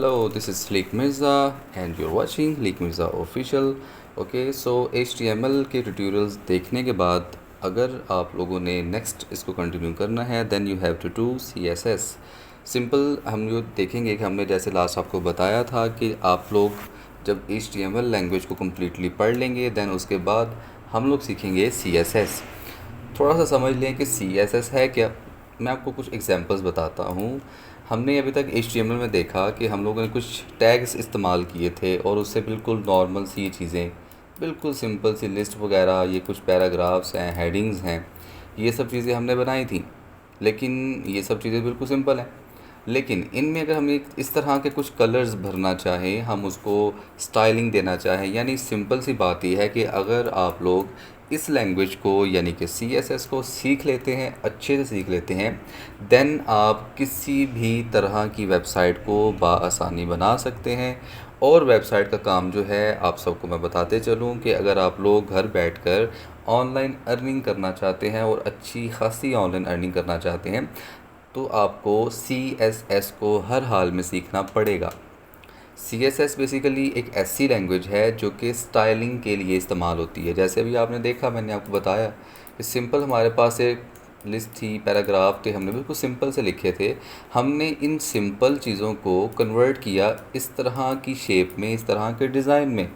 Hello, this is Leek Mirza and you're watching Leek Mirza Official. Okay so HTML के tutorials देखने के बाद अगर आप लोगों ने नेक्स्ट इसको कंटिन्यू करना है then you have to do CSS। Simple हम जो देखेंगे कि हमने जैसे लास्ट आपको बताया था कि आप लोग जब HTML लैंग्वेज को कम्प्लीटली पढ़ लेंगे देन उसके बाद हम लोग सीखेंगे CSS। थोड़ा सा समझ लें कि CSS है क्या। मैं आपको कुछ एग्जांपल्स बताता हूँ। हमने अभी तक HTML में देखा कि हम लोगों ने कुछ टैग्स इस्तेमाल किए थे और उससे बिल्कुल नॉर्मल सी चीज़ें, बिल्कुल सिंपल सी लिस्ट वगैरह, ये कुछ पैराग्राफ्स हैं, हेडिंग्स हैं, ये सब चीज़ें हमने बनाई थी। लेकिन ये सब चीज़ें बिल्कुल सिंपल हैं। लेकिन इनमें अगर हम एक इस तरह के कुछ कलर्स भरना चाहें, हम उसको स्टाइलिंग देना चाहें, यानी सिंपल सी बात यह है कि अगर आप लोग इस लैंग्वेज को यानी कि CSS को सीख लेते हैं, अच्छे से सीख लेते हैं, देन आप किसी भी तरह की वेबसाइट को बआसानी बना सकते हैं। और वेबसाइट का काम जो है आप सबको मैं बताते चलूँ कि अगर आप लोग घर बैठकर ऑनलाइन अर्निंग करना चाहते हैं और अच्छी खासी ऑनलाइन अर्निंग करना चाहते हैं तो आपको CSS को हर हाल में सीखना पड़ेगा। CSS बेसिकली एक ऐसी लैंग्वेज है जो कि स्टाइलिंग के लिए इस्तेमाल होती है। जैसे अभी आपने देखा, मैंने आपको बताया कि सिंपल हमारे पास एक लिस्ट थी, पैराग्राफ थे, हमने बिल्कुल सिंपल से लिखे थे। हमने इन सिंपल चीज़ों को कन्वर्ट किया इस तरह की शेप में, इस तरह के डिज़ाइन में।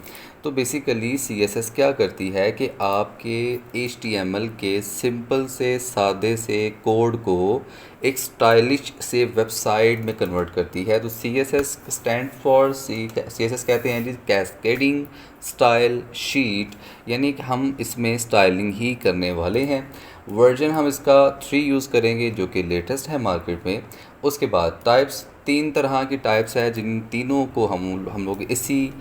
तो बेसिकली CSS क्या करती है कि आपके HTML के सिंपल से सादे से कोड को एक स्टाइलिश से वेबसाइट में कन्वर्ट करती है। तो CSS स्टैंड फॉर CSS कहते हैं जी कैस्केडिंग स्टाइल शीट, यानी कि हम इसमें स्टाइलिंग ही करने वाले हैं। वर्जन हम इसका 3 यूज़ करेंगे जो कि लेटेस्ट है मार्केट में। उसके बाद टाइप्स, 3 तरह की टाइप्स है जिन तीनों को हम लोग इसी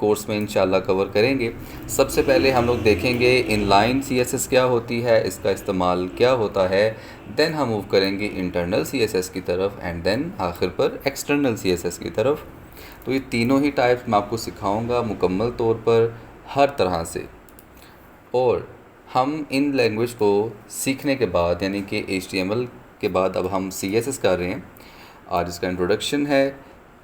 कोर्स में इंशाल्लाह कवर करेंगे। सबसे पहले हम लोग देखेंगे इनलाइन CSS क्या होती है, इसका इस्तेमाल क्या होता है। देन हम मूव करेंगे इंटरनल CSS की तरफ एंड देन आखिर पर एक्सटर्नल CSS की तरफ। तो ये तीनों ही टाइप्स मैं आपको सिखाऊंगा मुकम्मल तौर पर हर तरह से। और हम इन लैंग्वेज को सीखने के बाद यानी कि HTML के बाद अब हम CSS कर रहे हैं। आज इसका इंट्रोडक्शन है।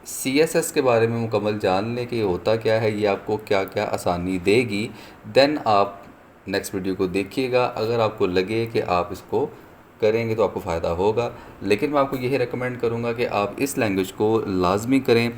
CSS के बारे में मुकम्मल जान लें कि ये होता क्या है, ये आपको क्या क्या आसानी देगी। देन आप नेक्स्ट वीडियो को देखिएगा। अगर आपको लगे कि आप इसको करेंगे तो आपको फ़ायदा होगा, लेकिन मैं आपको यही रेकमेंड करूँगा कि आप इस लैंग्वेज को लाजमी करें,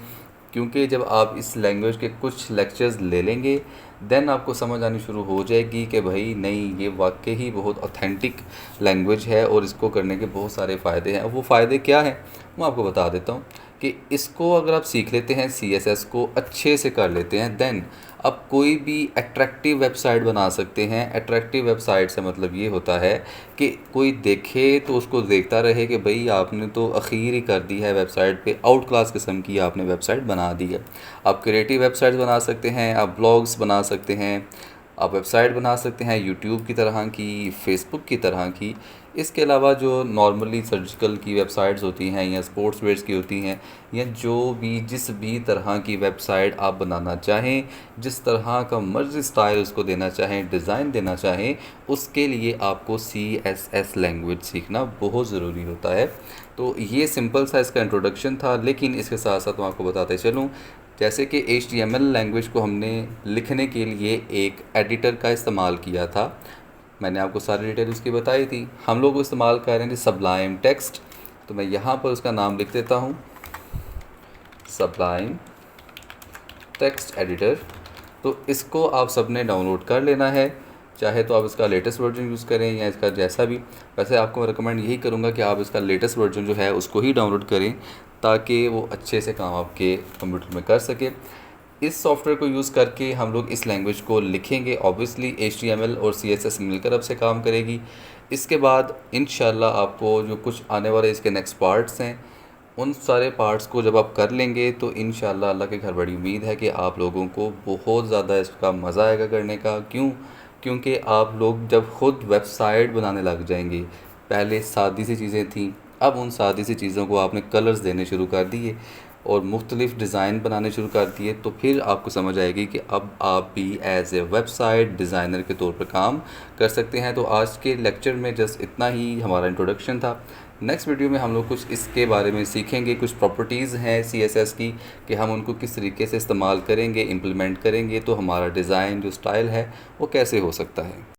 क्योंकि जब आप इस लैंग्वेज के कुछ लेक्चर्स ले लेंगे देन आपको समझ आनी शुरू हो जाएगी कि भाई नहीं, ये वाकई ही बहुत ऑथेंटिक लैंग्वेज है और इसको करने के बहुत सारे फ़ायदे हैं। वो फ़ायदे क्या हैं मैं आपको बता देता हूँ कि इसको अगर आप सीख लेते हैं, CSS को अच्छे से कर लेते हैं, देन आप कोई भी अट्रैक्टिव वेबसाइट बना सकते हैं। अट्रैक्टिव वेबसाइट से मतलब ये होता है कि कोई देखे तो उसको देखता रहे कि भाई आपने तो अखीर ही कर दी है वेबसाइट पे, आउट क्लास किस्म की आपने वेबसाइट बना दी है। आप क्रिएटिव वेबसाइट्स बना सकते हैं, आप ब्लॉग्स बना सकते हैं, आप वेबसाइट बना सकते हैं यूट्यूब की तरह की, फेसबुक की तरह की। इसके अलावा जो नॉर्मली सर्जिकल की वेबसाइट्स होती हैं या स्पोर्ट्स वेयर्स की होती हैं, या जो भी जिस भी तरह की वेबसाइट आप बनाना चाहें, जिस तरह का मर्ज़ी स्टाइल उसको देना चाहें, डिज़ाइन देना चाहें, उसके लिए आपको CSS लैंग्वेज सीखना बहुत ज़रूरी होता है। तो ये सिंपल सा इसका इंट्रोडक्शन था, लेकिन इसके साथ साथ मैं आपको बताते चलूँ जैसे कि HTML लैंग्वेज को हमने लिखने के लिए एक एडिटर का इस्तेमाल किया था। मैंने आपको सारी डिटेल उसकी बताई थी। हम लोग इस्तेमाल कर रहे थे सबलाइम टेक्स्ट। तो मैं यहाँ पर उसका नाम लिख देता हूँ, सबलाइम टेक्स्ट एडिटर। तो इसको आप सब ने डाउनलोड कर लेना है, चाहे तो आप इसका लेटेस्ट वर्जन यूज़ करें या इसका जैसा भी। वैसे आपको मैं रिकमेंड यही करूँगा कि आप इसका लेटेस्ट वर्जन जो है उसको ही डाउनलोड करें ताकि वो अच्छे से काम आपके कंप्यूटर में कर सके। इस सॉफ्टवेयर को यूज़ करके हम लोग इस लैंग्वेज को लिखेंगे। ऑब्वियसली HTML और CSS मिलकर अब से काम करेगी। इसके बाद इंशाल्लाह आपको जो कुछ आने वाले इसके नेक्स्ट पार्ट्स हैं, उन सारे पार्ट्स को जब आप कर लेंगे तो इंशाल्लाह अल्लाह के घर बड़ी उम्मीद है कि आप लोगों को बहुत ज़्यादा इसका मज़ा आएगा करने का। क्योंकि आप लोग जब ख़ुद वेबसाइट बनाने लग जाएंगे, पहले सादी सी चीज़ें थीं, अब उन सादी सी चीज़ों को आपने कलर्स देने शुरू कर दिए और मुख्तलिफ़ डिज़ाइन बनाने शुरू कर दिए, तो फिर आपको समझ आएगी कि अब आप भी एज़ ए वेबसाइट डिज़ाइनर के तौर पर काम कर सकते हैं। तो आज के लेक्चर में जस्ट इतना ही हमारा इंट्रोडक्शन था। नेक्स्ट वीडियो में हम लोग कुछ इसके बारे में सीखेंगे, कुछ प्रॉपर्टीज़ हैं CSS की कि हम उनको किस तरीके से इस्तेमाल करेंगे, इम्प्लीमेंट करेंगे, तो हमारा डिज़ाइन जो स्टाइल है वो कैसे हो सकता है।